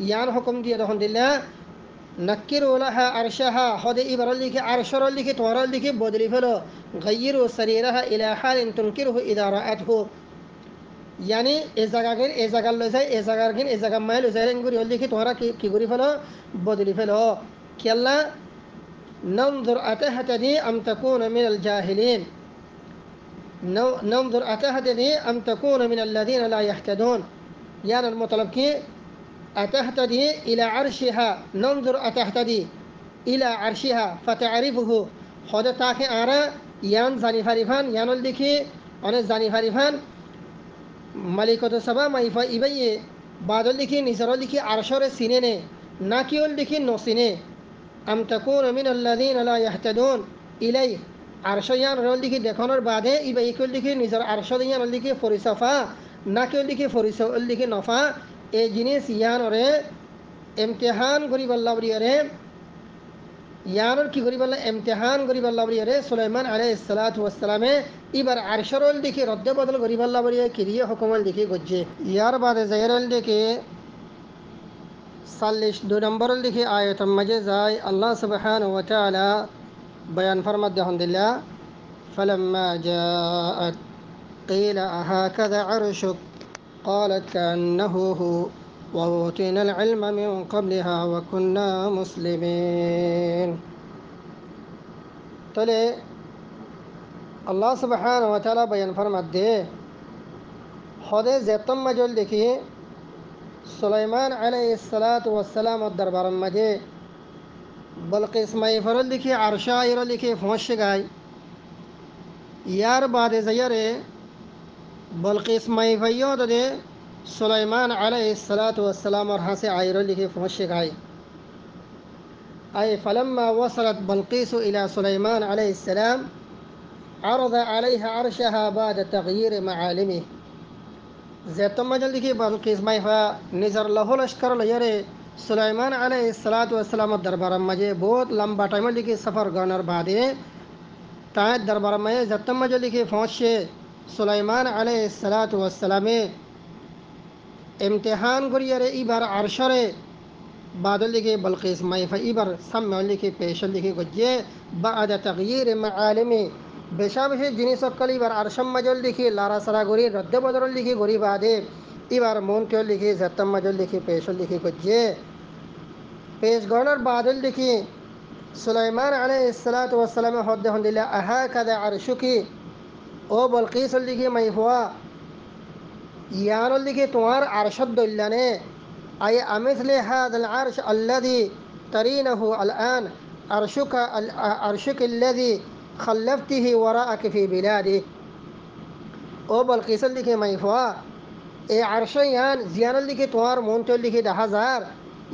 ইয়ান হুকুম দিয়ে তখন দিলা নক্কিরু লাহা আরশাহা হদে ইবর লিখে আরশর লিখে তোমার লিখে বদলি ফেলো গায়িরু সারিরাহা ইলা হালিন তুনকিরহু ইদা রাআতহু यानी ए जगह लो जाए ए जगह माइल लो जाए गुरी लिखे तुम्हारा की गुरी फलो बदली फलो केल्ला नंजुर अतहतदी अम तकून मिन अल जाहिलीन नंजुर अतहतदी अम तकून मिन الذين لا يهتدون يعني المطلب की अतहतदी इला अर्शिहा नंजुर अतहतदी इला अर्शिहा فتعرفه खुद ताके आरा यान जानी फारिफान यान लिखी अने जानी फारिफान মালিকত সাবা মাইফা ইবাইয়ে বাদল লিখি নিসার লিখি আরশরে সিনে নে না কিউল লিখি নসিনে আম তাকুন মিন আল্লাযিনা লা ইয়াহতাদুন ইলাই আরশয়ান রল লিখি দেখানোর বাদে ইবাই কিউল লিখি নিসার আরশদিয়ান লিখি ফরিসাফা না কিউল লিখি ফরিসা লিখি নফা এই জিনিস ইয়ানরে ইমতিহান করিবাল্লাহ বলিয়ারে ইয়ানোর কি করিবাল্লাহ ইমতিহান করিবাল্লাহ বলিয়ারে সুলাইমান আলাইহিস সালাতু ওয়াস সালামে এবার আরশরল দিকে রদ্দে বদল করিবাল্লাহ বলিয়া কিরিয়ে হুকুমল দিকে গজ্জে ইয়ার বাদে জায়রল দিকে 42 নম্বরল দিকে আয়াতুল মাঝে যায় আল্লাহ সুবহানাহু ওয়া তাআলা বয়ান ফরমাত দেহন্দিল্লাহ فلما جاءت قيل أهكذا عرشك قالت كأنه هو وأوتينا العلم من قبلها وكنا مسلمين তলে আল্লাহ সুবহানাহু ওয়া তাআলা বয়ান ফরমাত দে খদে জেতম মাজল দেখি সুলাইমান আলাইহিস সালাতু ওয়াস সালাম দরবার মাঝে বলকিস মাইফরল দেখি আরশাইর লিখে ফমশে গায় ইয়ার বাদে জায়রে বলকিস মাইফাইয়ো দে সুলাইমান আলাইহিস সালাতু ওয়াস সালামর হাসে আইর লিখে ফমশে গায় أي فلما وصلت بلقيس إلى سليمان عليه السلام عرض عليها عرشها بعد تغيير معالمه زيتم مجل دي بلقيس مايفا نظر له لشکر لیرے سليمان عليه الصلاة والسلام دربار مجھے بہت لمبا ٹائم لکھی سفر گانر بعدے تائید دربار مجھے زیتم مجل دي پہنچے سليمان عليه الصلاة والسلام امتحان گریرے ایبار عرشرے بعدل লিখে বলকিস মাইফা ইবার সামনে লিখে পেশল লিখে গজ্জে بعد تغيير معالمه বেশাবেশে জিনিস সকল ইবার আরশম মাজল লিখে লারা সারা গরি রদ্দ বদল লিখে গরি বাদে ইবার মন কে লিখে জাতম মাজল লিখে পেশল লিখে গজ্জে পেশ গণর বাদল লিখে সুলাইমান আলাইহিস সালাতু ওয়াস সালাম হদ্দে হন্দিলা আহা কাদা আরশুকি ও বলকিস লিখে মাইফা ইয়ান লিখে তোমার আরশদ দল্লানে أي أمثل هذا العرش الذي ترينه الآن عرشك الذي خلفته وراءك في بلادك ও বলকিস লিখে মাইফা এই আরশা ইয়ান জিয়ান লিখে তোমার মন লিখে 10,000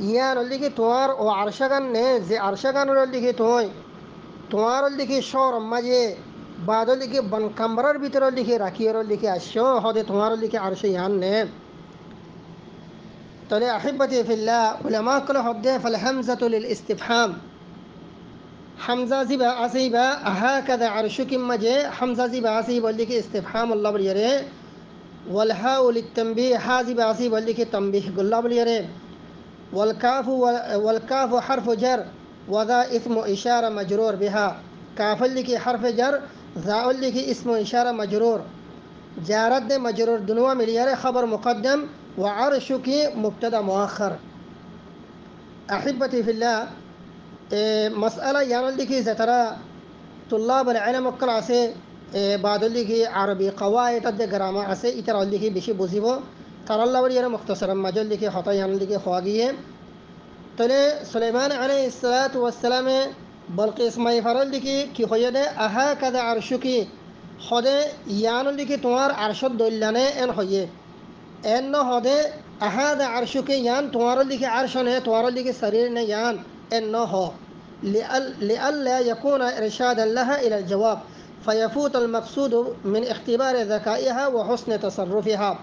ইয়ান লিখে তোমার ও আরশাগান নে যে আরশাগানের লিখে তোমার লিখে শহর মাঝে বাদ লিখে বন কামরার ভিতরে লিখে রাখিয়ার লিখে আসো হদে তোমার লিখে আরশা ইয়ান নে তাহলে আহিব্বতি ফিল্লাহ উলামা কল হদে ফাল হামজাতু লিল ইস্তিফহাম হামজা জিবা আসিবা হাকাযা আরশুকিম মাঝে হামজা জিবা আসিবা লিখে ইস্তিফহাম আল্লাহ বলিয়ারে والهاء للتنبيه حازب عصيب اللي تنبيه قلاب اليرين والكاف حرف جر وذا اسم إشارة مجرور بها كاف اللي حرف جر ذا اللي اسم إشارة مجرور جارد مجرور دنوا مليار خبر مقدم وعرشك مبتدا مؤخر أحبتي في الله مسألة يعني اللي ترى طلاب العلم الكلاسي بعد اللي عربي قواعد الجرامة عسى إتر اللي بشي بوزيبو ترى الله ولي مختصرا مجال اللي خطأ اللي خواجيه تلي سليمان عليه الصلاة والسلام بلقيس ما يفعل اللي كي خيده هكذا عرشكي خده يان اللي توار عرشد دلانه إن خيه إن هذا هذا عرشكي يان توار اللي عرشنه توار اللي سريرنا يان إنه هو لئلا يكون إرشادا لها إلى الجواب فيفوت المقصود من اختبار ذكائها وحسن تصرفها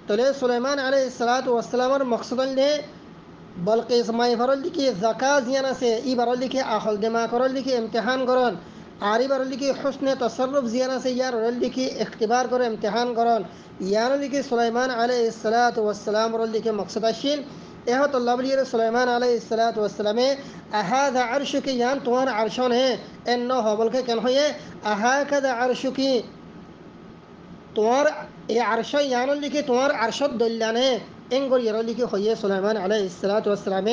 تلي سليمان عليه الصلاة والسلام مقصدا له بلقيس ما يفرل لك ذكاء زيانا سي ای برل لك آخل دماغ کرل لك امتحان کرن آری برل لك حسن تصرف زيانا سي یار رل لك اختبار کرن امتحان کرن یعنی لك سليمان عليه الصلاة والسلام رل لك مقصد الشين اهت الله بلیر سليمان عليه الصلاة والسلام هذا عرشك یان تمہار عرشون ہے انه ہو بلکہ کن ہوئے هكذا عرشك تمہار اے عرش یان لکھے تمہار عرشد دلانے انگور یرو لکھے ہوئے سليمان عليه الصلاة والسلام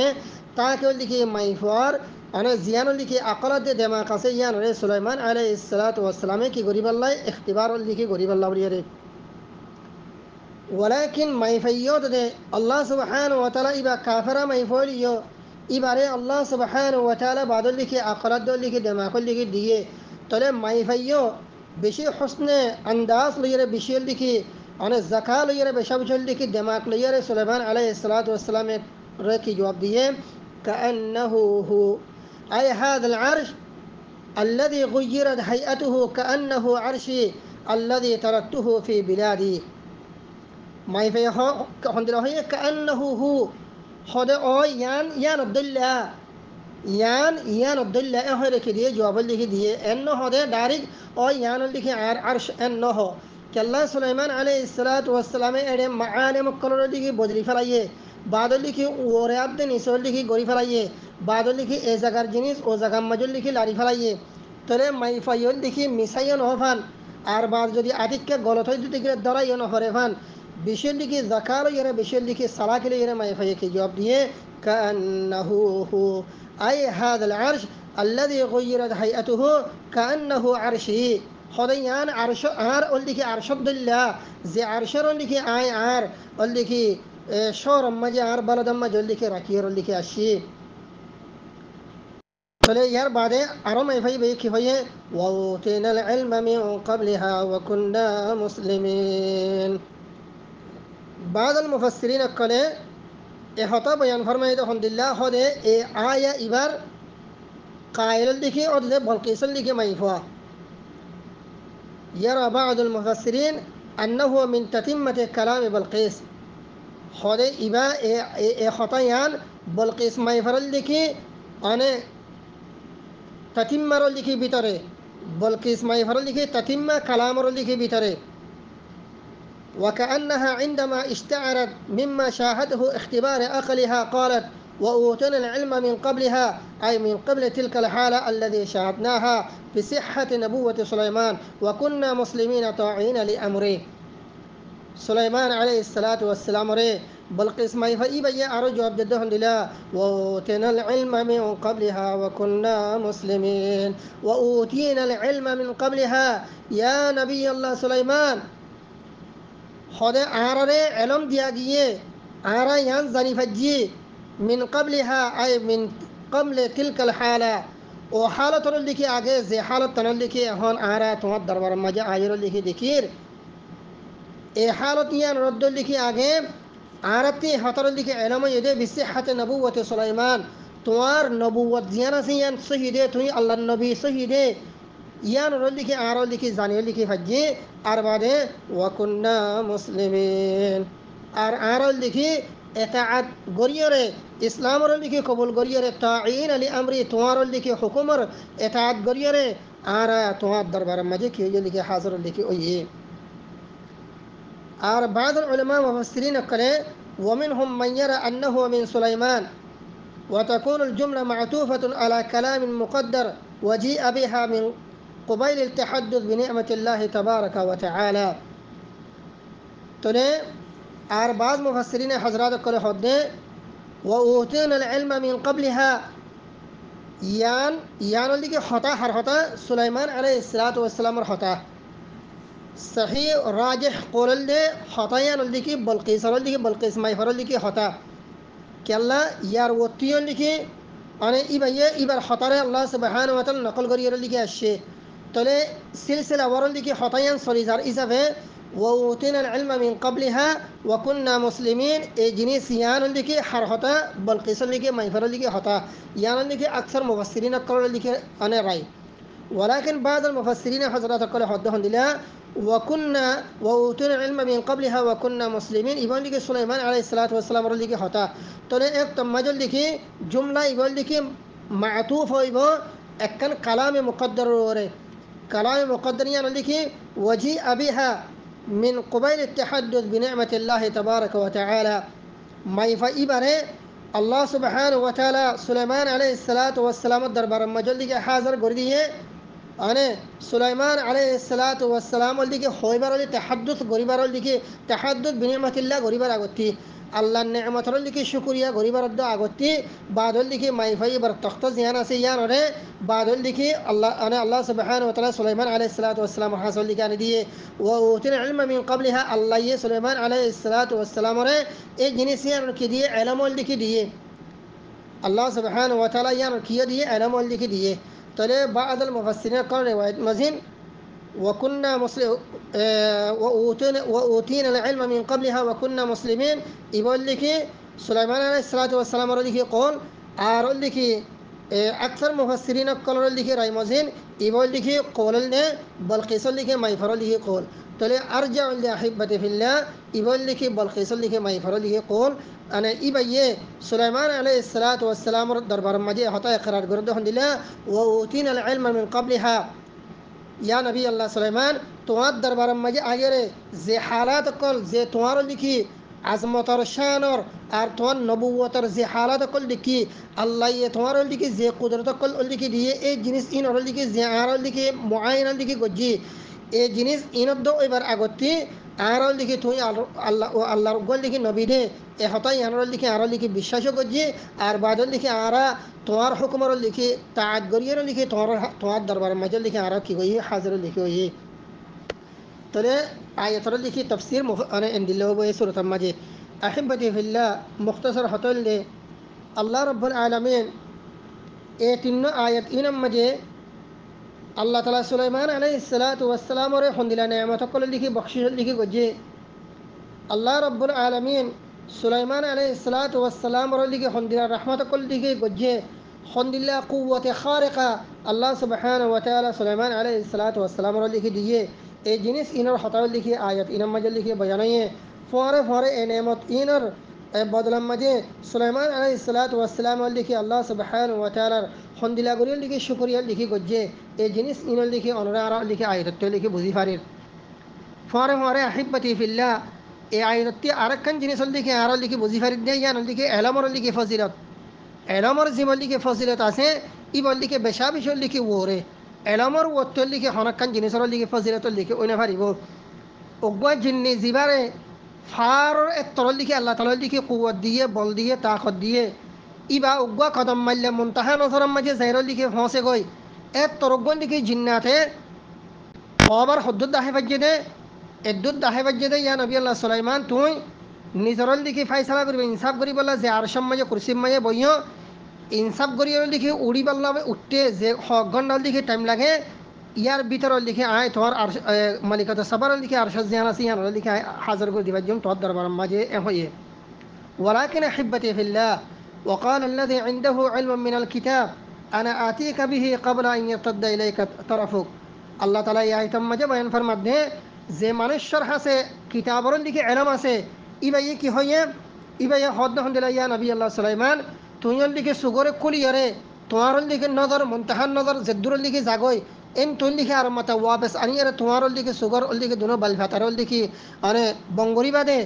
تاکہ لکھے مائفوار انا زیان لکھے عقلت دماغ سے یان رے سليمان عليه الصلاة والسلام کی غریب اللہ اختبار لکھے غریب اللہ بلیر ولكن ما يفيد ده الله سبحانه وتعالى إبا كافر ما يفعله إبا الله سبحانه وتعالى بعد اللي كي أقرد اللي كي دماغ اللي كي ديه تلا ما يفيد بشي حسن أنداز ليره بشي اللي كي أنا الزكاة ليره بشابش اللي كي دماغ ليره سليمان عليه الصلاة والسلام ركي جواب ديه كأنه هو أي هذا العرش الذي غيرت هيئته كأنه عرشي الذي تركته في بلادي ما يفيه خندله هي كأنه هو خدا أو يان عبد الله يان عبد الله هو كذي جواب اللي كذي إنه هذا دارج أو يان اللي كي عرش إنه كلا سليمان عليه الصلاة والسلام إدم معاني مكرر اللي كي بدري فلايه بعد اللي كي ورياب دنيسول اللي كي غوري فلايه بعد اللي كي إزعار جنس أو زعام مجول اللي كي لاري فلايه ترى ما يفيه اللي كي مسايا نوفان أربعة جدي أتيك كغلط هيدو تكير دارا ينوفرفان بشل لك ذكر يرى بشل لك صلاة يرى ما يفيك جواب ديه كأنه هو أي هذا العرش الذي غيرت هيئته كأنه عرشي خديان عرش عار لك عرش عبد الله زي عرش لك أي عار لك شور مجا عار بلد مجا لك ركير لك أشي فلي يار بعد أرم يفي بيك فيه وأوتينا العلم من قبلها وكنا مسلمين بعض المفسرين قالوا إحاطة بيان فرمائے الحمد لله هذا آية إبار قائل لك اور بلقيس لك ميفوا يرى بعض المفسرين أنه من تتمة كلام بلقيس هذا إبا إحاطة يان بلقيس ميفر لك أنا تتمة لك بيتره بلقيس ميفر لك تتمة كلام لك بيتره وكأنها عندما اشتعرت مما شاهده اختبار أقلها قالت وأوتنا العلم من قبلها أي من قبل تلك الحالة الذي شاهدناها بصحة نبوة سليمان وكنا مسلمين طاعين لأمره سليمان عليه الصلاة والسلام بلقيس ما يفعي بي أرجو أبجده لله وأوتنا العلم من قبلها وكنا مسلمين وأوتينا العلم من قبلها يا نبي الله سليمان خده عارره علم دیا گیه عارا یان زنی فجی من قبلها أي من قبل تلك الحالة وحالة اللي آگه زي حالة اللي هون عارا توات دربار مجا آير اللي دكير اي حالة يان رد اللي آگه عارتي خطر اللي علم يده بصحة نبوة سليمان توار نبوة زيانا سيان صحيده توي الله النبي صحيده يان رولي عارو اللي زاني اللي فجي أربعة وكنا مسلمين عارو اللي اطاعت غريره اسلام اللي قبول غريره طاعين لامر توار اللي حكمر اطاعت غريره آرا توار دربار مجي كي اللي حاضر اللي اوي اور بعض العلماء مفسرين قالوا ومنهم من يرى انه من سليمان وتكون الجملة معطوفة على كلام مقدر وجيء بها من قبيل التحدث بنعمة الله تبارك وتعالى تنه بعض مفسرين حضرات كل حد وأوتينا العلم من قبلها يان اللي خطأ حرفتا سليمان عليه الصلاة والسلام خطأ صحيح راجح قول اللي خطأ يان اللي بلقيس ما يفر اللي خطأ كلا يار وطيون اللي أنا إبر خطر الله سبحانه وتعالى نقل غير اللي الشيء تله سلسلة ورا اللي خطيان صريزار إسفه وأوتينا العلم من قبلها وكنا مسلمين جنس يان اللي حرحتا بلقيس اللي ما يفر اللي خطأ يان اللي أكثر مفسرين قالوا اللي أنا رأي ولكن بعض المفسرين حضرات قال حدهم لله وكنا وأوتينا العلم من قبلها وكنا مسلمين يقول لك سليمان عليه الصلاة والسلام اللي خطأ تله एक तमजल लिखी जुमला इबल लिखी मातूफ हो इबो एकन कलाम मुकद्दर रे कलाम मुकद्दर यानी लिखी वजी अबिहा من قبيل التحدث بنعمة الله تبارك وتعالى ما يفيبره الله سبحانه وتعالى سليمان عليه الصلاة والسلام الدربار مجل لك حاضر قرديه أنا سليمان عليه الصلاة والسلام اللي خويبر اللي تحدث قريبر اللي تحدث بنعمة الله قريبر أقولتي الله النعمة اللي شكريا قريبر الدعاء أقولتي بعد اللي ما يفيبر تختز يانا سيان ره بعد اللي الله سبحانه وتعالى سليمان عليه الصلاة والسلام حاصل اللي كان ديه وأوتينا العلم من قبلها الله سليمان عليه الصلاة والسلام ره إيه جنسيان كديه علم اللي كديه الله سبحانه وتعالى يعني كديه علم اللي كديه تلي بعض المفسرين قالوا رواية مزين وكنا مسلم وأوتينا العلم من قبلها وكنا مسلمين يقول لك سليمان عليه الصلاة والسلام يقول لك قول أقول لك أكثر مفسرين قالوا لك رأي مزين يقول لك قول لنا بلقيس لك ما يفعل لك قول تلي أرجع لأحبتي في الله يقول لك بلقيس لك ما يفعل لك قول أنا إبيه سليمان عليه الصلاة والسلام دربار مجيء حتى قرار قرده الحمد لله وأوتينا العلم من قبلها يا نبي الله سليمان توات دربار مجيء أجره زي حالات كل زي توار لكي عظمت الشانور أرتوان نبوة زي حالات كل لكي الله يتوار لكي زي قدرت كل لكي ديه إيه جنس إن لكي زي عار لكي معين لكي قجي إيه جنس إن الدو إبر أقتي عار لكي توي الله رجل لكي نبي ده إيه حتى ينور لكي عار لكي بشاشة قجي أربعة لكي عارا توار حكمر لكي تعاد غرير لكي توار دربار مجل لكي عار كي ويه حاضر لكي ويه ترى آية لكي تفسير أنا عند الله وهي سورة المجيد أحبتي في الله مختصر حتى الله رب العالمين إتنا آية إن مجيء الله تعالى سليمان عليه الصلاة والسلام ورحمة الله نعمة كل لكي بخشش لكي وجه الله رب العالمين سليمان عليه الصلاة والسلام ورحمة الله رحمة كل لكي وجه حمد الله قوة خارقة الله سبحانه وتعالى سليمان عليه الصلاة والسلام ورحمة ديه إيه جنس إنر حتى لكي آية إن مجل لكي بيانيه فوره نعمت إنر بدل مجيء سليمان عليه الصلاة والسلام لكي الله سبحانه وتعالى حمد الله قريل لكي شكريا لكي وجه إيه جنس إنر لكي أنرار لكي آية لكي بزيفارين فوره أحبتي في الله إيه آية أركن جنس لكي أرى لكي بزيفارين ده يعني لكي ألمر لكي فضيلت ألمر زمن لكي فضيلت أسه إبن لكي بشابش لكي وره ألمر وطل لكي خنكن جنس لكي فضيلت لكي أنفاري بو أقوى جن زبارة فار الترول لكي الله تعالى لكي قوة ديه بول ديه طاقت ديه إبا أقوى قدم مل منتهى نصر مجه زير لكي فانسه قوي الترقون لكي جناته خبر حدود ده فجده এদ্দুত দাহে বাজ্যে দে ইয়া নবী আল্লাহ সুলাইমান তুই নিজরল দিকে ফাইসালা করবে ইনসাফ করি বললা যে আর মাঝে কুরসির মাঝে বইও ইনসাফ করি দিকে উড়ি পাল্লা উঠতে যে ঘন্টার দিকে টাইম লাগে ইয়ার ভিতরের দিকে আয় তোমার আর মালিকাত সাবারের দিকে আর জিয়ান আছে ইয়ানোর দিকে হাজার করে দিবার জন্য তোর দরবার মাঝে হয়ে ولكن أحبتي في الله وقال الذي عنده علم من الكتاب أنا آتيك به قبل أن يرتد إليك طرفك الله تعالى يا مجھے بیان فرمات دے যে মানুষের হাতে কিতাবের দিকে এলম আছে ইবাই কি হয়ে ইবাই হদ হন্দিলা ইয়া নবী আল্লাহ সুলাইমান তুইল দিকে সুগরে কুলিয়ারে তোমার দিকে নজর মুনতাহার নজর জেদুর দিকে জাগই এন তুই দিকে আর মাতা ওয়াবেস আনিয়ারে তোমার দিকে সুগর দিকে দুনো বাল ভাতারল দিকে আরে বঙ্গরি বাদে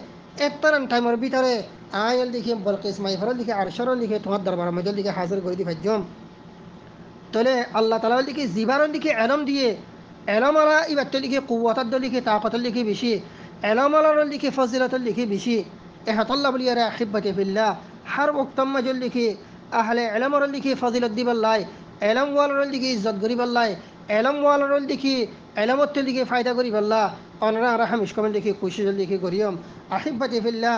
একটান টাইমের ভিতরে আয়ল দিকে বলকিস মাইফরল দিকে আরশরল দিকে তোমার দরবার মধ্যে দিকে হাজির করে দিবা জম তাহলে আল্লাহ তাআলা দিকে জিবারল দিকে এলম দিয়ে এলমালা ইবাত্তর দিকে কুয়াতার দিকে তাকতর দিকে বেশি এলমালার দিকে ফজিলতর দিকে বেশি এহাতাল্লাহ বলি আরে আহিব্বাতি ফিল্লাহ হার ওক্তম মাজল দিকে আহলে এলমর দিকে ফজিলত দিবাল্লাই এলম ওয়ালার দিকে ইজ্জত করিবাল্লাই এলম ওয়ালার দিকে এলমত্তের দিকে ফায়দা করিবাল্লাহ অনরা আর হামিশ কমের দিকে কুশিজল দিকে করিয়ম আহিব্বাতি ফিল্লাহ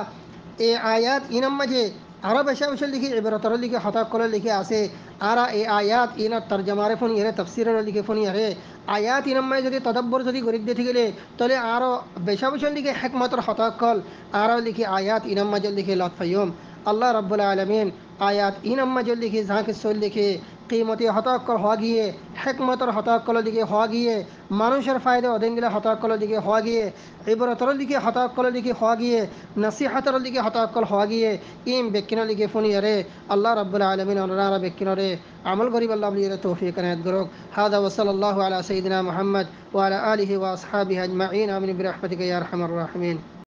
এই আয়াত ইনাম মাঝে আরও বেশা বেশাল লিখে এবারতর লিখে হতাক করে লিখে আছে আর এই আয়াত ইনার তর্জমারে ফোন ইয়ারে তফসিরের লিখে ফোন ইয়ারে আয়াত ইনাম্মায় যদি তদব্বর যদি গরিব দিয়ে গেলে তাহলে আরও বেশা বেশাল লিখে হেকমতর হতাক কল আরও লিখে আয়াত ইনাম্মাজল লিখে লতফাইম আল্লাহ রব্বুল আলমিন আয়াত ইনাম্মাজল লিখে ঝাঁকে সোল লিখে কিমতি হতাক্কল হওয়া গিয়ে হেকমতর হতাক্কলের দিকে হওয়া গিয়ে মানুষের ফায়দা অধীন দিলে হতাক্কলের দিকে হওয়া গিয়ে ইবরতর দিকে হতাক্কলের দিকে হওয়া গিয়ে নসিহাতর দিকে হতাক্কল হওয়া গিয়ে ইম বেকিনের দিকে ফোনিয়ারে আল্লাহ রাব্বুল আলামিন ওনারা বেকিনরে আমল গরিব আল্লাহ বলিয়ে তৌফিক এনায়েত করুক হাদা ওয়া সাল্লাল্লাহু আলা সাইয়্যিদিনা মুহাম্মদ ওয়া আলা আলিহি ওয়া আসহাবিহি আজমাইন আমিন বিরহমাতিকা ইয়া আরহামার রাহিমিন।